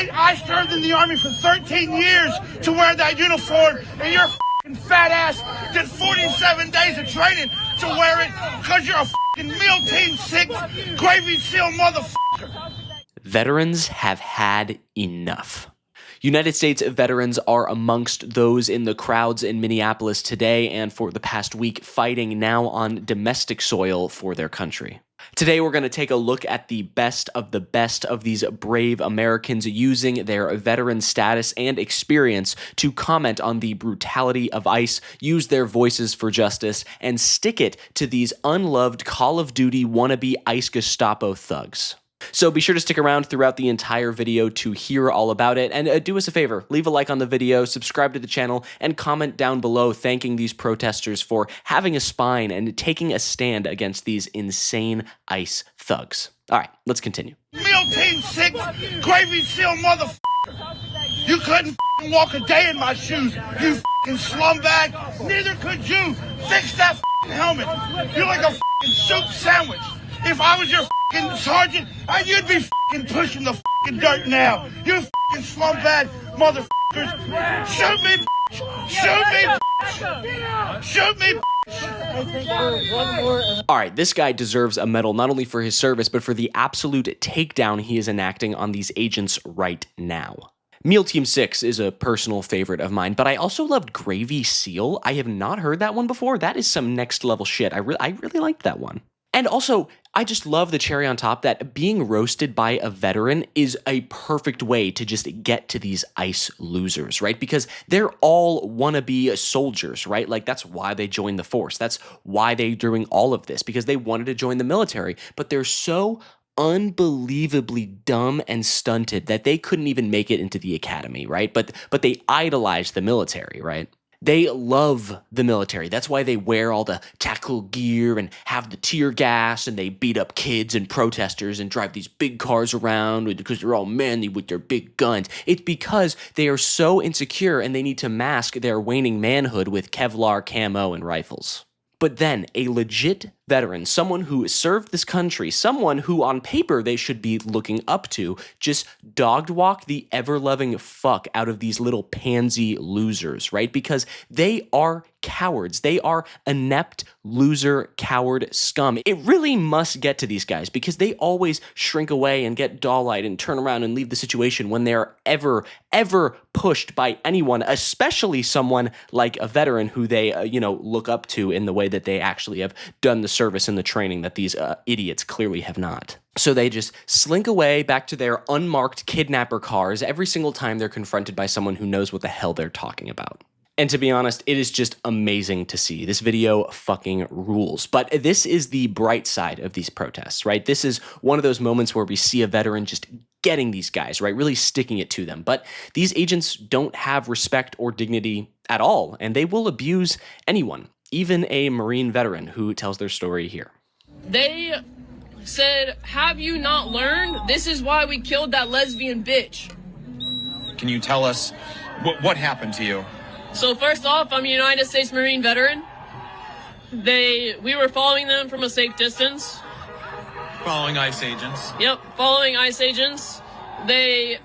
I served in the Army for 13 years to wear that uniform, and your f***ing fat ass did 47 days of training to wear it because you're a f***ing Meal Team 6 Gravy Seal motherfucker. Veterans have had enough. United States veterans are amongst those in the crowds in Minneapolis today and for the past week fighting now on domestic soil for their country. Today, we're going to take a look at the best of these brave Americans using their veteran status and experience to comment on the brutality of ICE, use their voices for justice, and stick it to these unloved Call of Duty wannabe ICE Gestapo thugs. So be sure to stick around throughout the entire video to hear all about it, and do us a favor, leave a like on the video, subscribe to the channel, and comment down below thanking these protesters for having a spine and taking a stand against these insane ICE thugs. All right, let's continue. Meal Team 6 Gravy Seal motherfucker. You couldn't walk a day in my shoes, you slumbag. Neither could you. Fix that helmet. You're like a soup sandwich. If I was your sergeant, you'd be pushing the dirt now. You slumbag motherfuckers. Shoot me, shoot me, shoot me. All right, this guy deserves a medal not only for his service, but for the absolute takedown he is enacting on these agents right now. Meal Team 6 is a personal favorite of mine, but I also loved Gravy Seal. I have not heard that one before. That is some next level shit. I really liked that one. And also, I just love the cherry on top that being roasted by a veteran is a perfect way to just get to these ICE losers, right? Because they're all wannabe soldiers, right? Like, that's why they joined the force. That's why they're doing all of this, because they wanted to join the military. But they're so unbelievably dumb and stunted that they couldn't even make it into the academy, right? But they idolize the military, right? They love the military. That's why they wear all the tactical gear and have the tear gas, and they beat up kids and protesters and drive these big cars around because they're all manly with their big guns. It's because they are so insecure and they need to mask their waning manhood with Kevlar camo and rifles. But then a legit veteran, someone who served this country, someone who on paper they should be looking up to, just dogged walk the ever-loving fuck out of these little pansy losers, right? Because they are cowards. They are inept, loser, coward scum. It really must get to these guys because they always shrink away and get doll-eyed and turn around and leave the situation when they're ever pushed by anyone, especially someone like a veteran who they, look up to in the way that they actually have done the service and the training that these idiots clearly have not. So they just slink away back to their unmarked kidnapper cars every single time they're confronted by someone who knows what the hell they're talking about. And to be honest, it is just amazing to see. This video fucking rules. But this is the bright side of these protests, right? This is one of those moments where we see a veteran just getting these guys, right? Really sticking it to them. But these agents don't have respect or dignity at all, and they will abuse anyone, even a Marine veteran who tells their story here. They said, "Have you not learned? This is why we killed that lesbian bitch." Can you tell us what happened to you? So first off, I'm a United States Marine veteran. We were following them from a safe distance. Following ICE agents? Yep, following ICE agents. They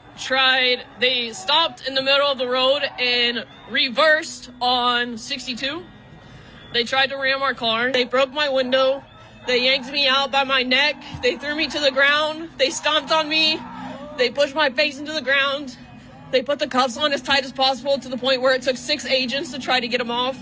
stopped in the middle of the road and reversed on 62. They tried to ram our car. They broke my window. They yanked me out by my neck. They threw me to the ground. They stomped on me. They pushed my face into the ground. They put the cuffs on as tight as possible to the point where it took 6 agents to try to get them off.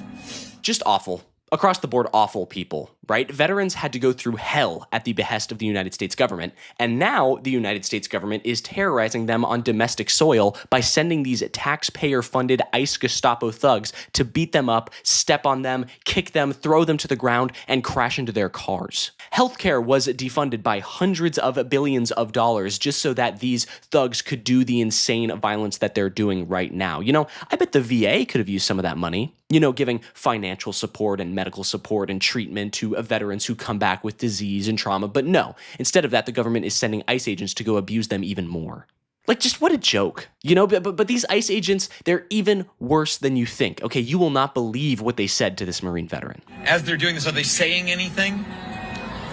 Just awful. Across the board, awful people, right? Veterans had to go through hell at the behest of the United States government, and now the United States government is terrorizing them on domestic soil by sending these taxpayer-funded ICE Gestapo thugs to beat them up, step on them, kick them, throw them to the ground, and crash into their cars. Healthcare was defunded by hundreds of billions of dollars just so that these thugs could do the insane violence that they're doing right now. I bet the VA could have used some of that money. Giving financial support and medical support and treatment to veterans who come back with disease and trauma. But no, instead of that, the government is sending ICE agents to go abuse them even more. Like, just what a joke. But these ICE agents, they're even worse than you think. Okay, you will not believe what they said to this Marine veteran. As they're doing this, are they saying anything?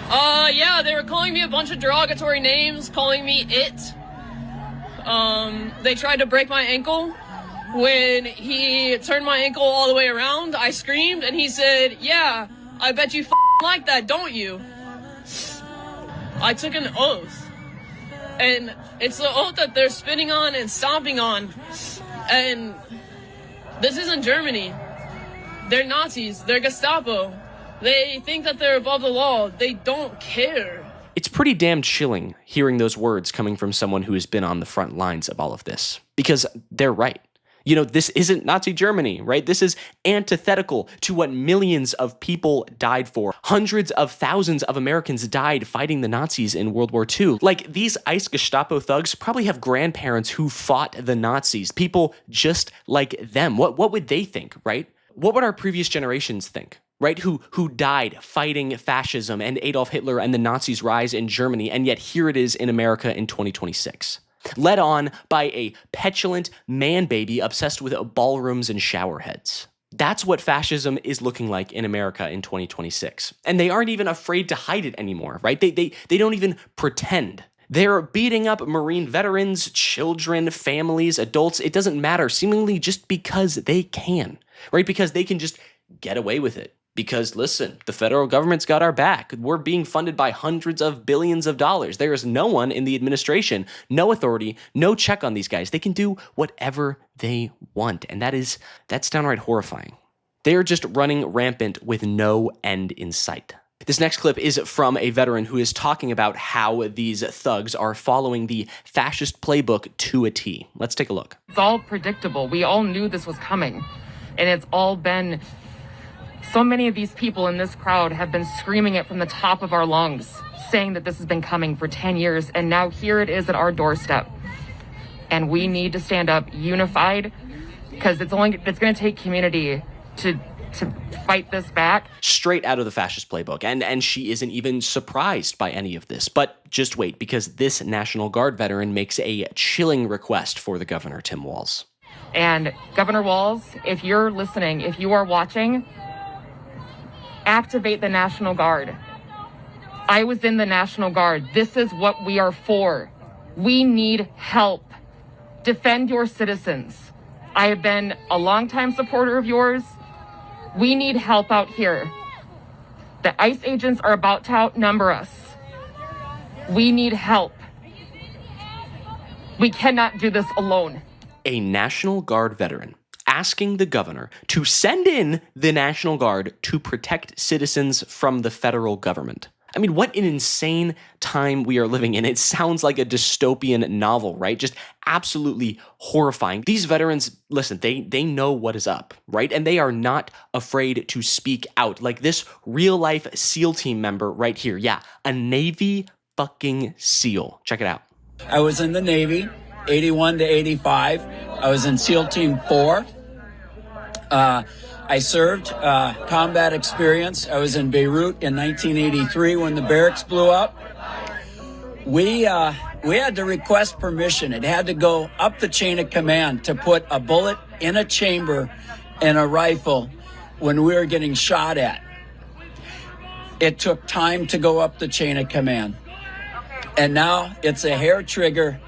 Yeah, they were calling me a bunch of derogatory names, calling me it. They tried to break my ankle. When he turned my ankle all the way around, I screamed, and he said, "Yeah, I bet you like that, don't you?" I took an oath, and it's the oath that they're spitting on and stomping on. And this isn't Germany. They're Nazis. They're Gestapo. They think that they're above the law. They don't care. It's pretty damn chilling hearing those words coming from someone who has been on the front lines of all of this, because they're right. You know, this isn't Nazi Germany, right? This is antithetical to what millions of people died for. Hundreds of thousands of Americans died fighting the Nazis in World War II. Like, these ICE Gestapo thugs probably have grandparents who fought the Nazis, people just like them. What would they think, right? What would our previous generations think? Right, who died fighting fascism and Adolf Hitler and the Nazis' rise in Germany, and yet here it is in America in 2026. Led on by a petulant man-baby obsessed with ballrooms and shower heads. That's what fascism is looking like in America in 2026. And they aren't even afraid to hide it anymore, right? They don't even pretend. They're beating up Marine veterans, children, families, adults. It doesn't matter, seemingly just because they can, right? Because they can just get away with it. Because, listen, the federal government's got our back. We're being funded by hundreds of billions of dollars. There is no one in the administration, no authority, no check on these guys. They can do whatever they want, and that's downright horrifying. They're just running rampant with no end in sight. This next clip is from a veteran who is talking about how these thugs are following the fascist playbook to a T. Let's take a look. It's all predictable. We all knew this was coming, and it's all been... So many of these people in this crowd have been screaming it from the top of our lungs, saying that this has been coming for 10 years, and now here it is at our doorstep. And we need to stand up unified, because it's going to take community to fight this back. Straight out of the fascist playbook, and she isn't even surprised by any of this. But just wait, because this National Guard veteran makes a chilling request for the governor, Tim Walz. And Governor Walz, if you're listening, if you are watching, activate the National Guard. I was in the National Guard. This is what we are for. We need help. Defend your citizens. I have been a longtime supporter of yours. We need help out here. The ICE agents are about to outnumber us. We need help. We cannot do this alone. A National Guard veteran asking the governor to send in the National Guard to protect citizens from the federal government. I mean, what an insane time we are living in. It sounds like a dystopian novel, right? Just absolutely horrifying. These veterans, listen, they know what is up, right? And they are not afraid to speak out. Like this real-life SEAL team member right here. Yeah, a Navy fucking SEAL. Check it out. I was in the Navy, 81 to 85. I was in SEAL Team 4. I served combat experience. I was in Beirut in 1983 when the barracks blew up. We had to request permission. It had to go up the chain of command to put a bullet in a chamber and a rifle when we were getting shot at. It took time to go up the chain of command. And now it's a hair trigger,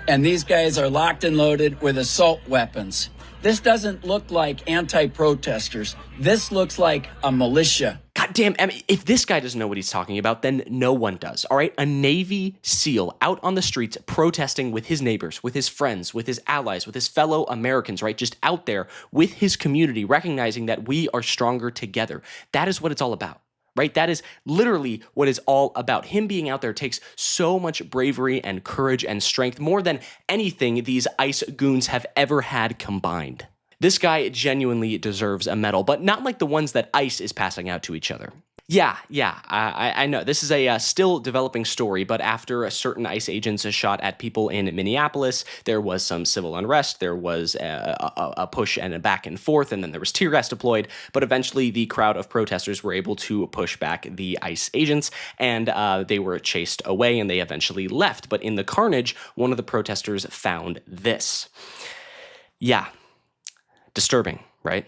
and these guys are locked and loaded with assault weapons. This doesn't look like anti-protesters. This looks like a militia. God damn, I mean, if this guy doesn't know what he's talking about, then no one does, all right? A Navy SEAL out on the streets protesting with his neighbors, with his friends, with his allies, with his fellow Americans, right? Just out there with his community, recognizing that we are stronger together. That is what it's all about. Right? That is literally what it's all about. Him being out there takes so much bravery and courage and strength, more than anything these ICE goons have ever had combined. This guy genuinely deserves a medal, but not like the ones that ICE is passing out to each other. Yeah, I know. This is a still developing story, but after a certain ICE agents shot at people in Minneapolis, there was some civil unrest, there was a push and a back and forth, and then there was tear gas deployed, but eventually the crowd of protesters were able to push back the ICE agents, and they were chased away, and they eventually left. But in the carnage, one of the protesters found this. Yeah, disturbing, right?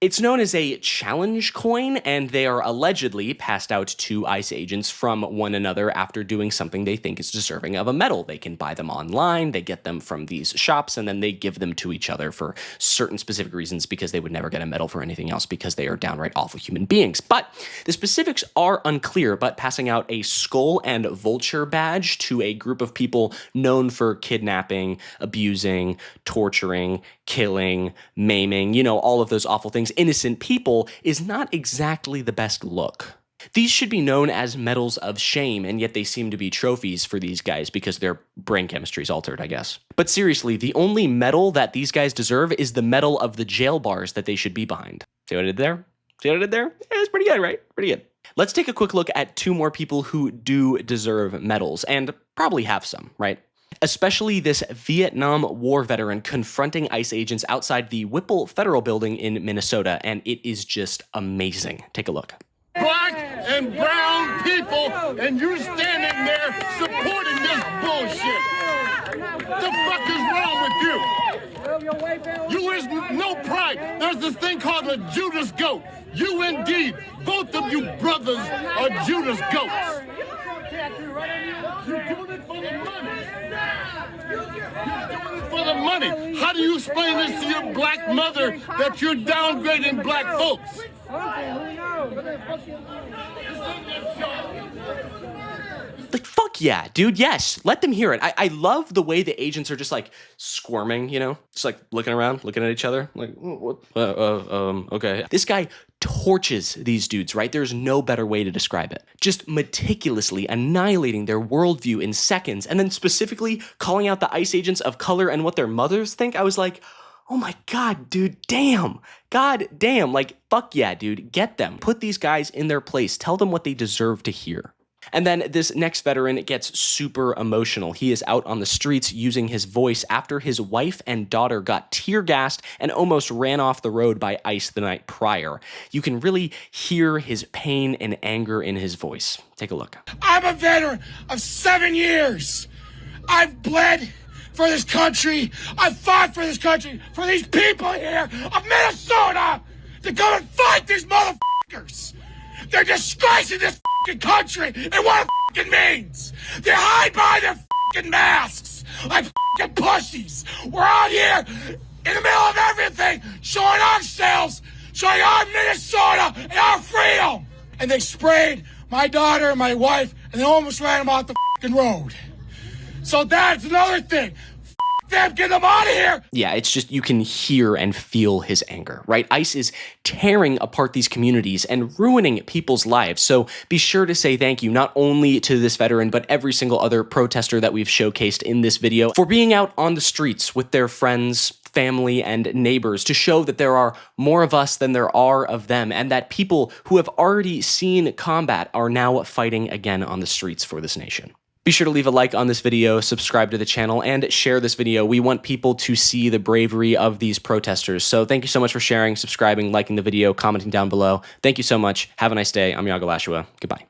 It's known as a challenge coin, and they are allegedly passed out to ICE agents from one another after doing something they think is deserving of a medal. They can buy them online, they get them from these shops, and then they give them to each other for certain specific reasons because they would never get a medal for anything else because they are downright awful human beings. But the specifics are unclear, but passing out a skull and vulture badge to a group of people known for kidnapping, abusing, torturing, killing, maiming, you know, all of those awful things, innocent people, is not exactly the best look. These should be known as medals of shame, and yet they seem to be trophies for these guys because their brain chemistry is altered, I guess. But seriously, the only medal that these guys deserve is the medal of the jail bars that they should be behind. See what I did there? See what I did there? It's pretty good, right? Pretty good. Let's take a quick look at two more people who do deserve medals, and probably have some, right? Especially this Vietnam War veteran confronting ICE agents outside the Whipple Federal Building in Minnesota, and it is just amazing. Take a look. Black and brown people, and you're standing there supporting this bullshit. The fuck is wrong with you? You is no pride. There's this thing called a Judas goat. You indeed, both of you brothers are Judas goats. You're doing it for the money. You're doing it for the money. How do you explain this to your black mother that you're downgrading black folks? Like, fuck yeah, dude, yes, let them hear it. I love the way the agents are just, like, squirming, you know? Just, like, looking around, looking at each other, like, what? Okay. This guy torches these dudes, right? There's no better way to describe it. Just meticulously annihilating their worldview in seconds, and then specifically calling out the ICE agents of color and what their mothers think. I was like, oh my God, dude, damn. God damn, like, fuck yeah, dude, get them. Put these guys in their place. Tell them what they deserve to hear. And then this next veteran gets super emotional. He is out on the streets using his voice after his wife and daughter got tear gassed and almost ran off the road by ICE the night prior. You can really hear his pain and anger in his voice. Take a look. I'm a veteran of 7 years. I've bled for this country. I've fought for this country, for these people here of Minnesota to come and fight these motherfuckers. They're disgracing this fucking country and what it fucking means. They hide behind their fucking masks like fucking pussies. We're out here in the middle of everything, showing ourselves, showing our Minnesota and our freedom. And they sprayed my daughter and my wife and they almost ran them off the fucking road. So that's another thing. Them, get them out of here. Yeah, it's just, you can hear and feel his anger, right? ICE is tearing apart these communities and ruining people's lives. So be sure to say thank you, not only to this veteran, but every single other protester that we've showcased in this video for being out on the streets with their friends, family, and neighbors to show that there are more of us than there are of them, and that people who have already seen combat are now fighting again on the streets for this nation. Be sure to leave a like on this video, subscribe to the channel, and share this video. We want people to see the bravery of these protesters. So thank you so much for sharing, subscribing, liking the video, commenting down below. Thank you so much. Have a nice day. I'm Iago Lashua. Goodbye.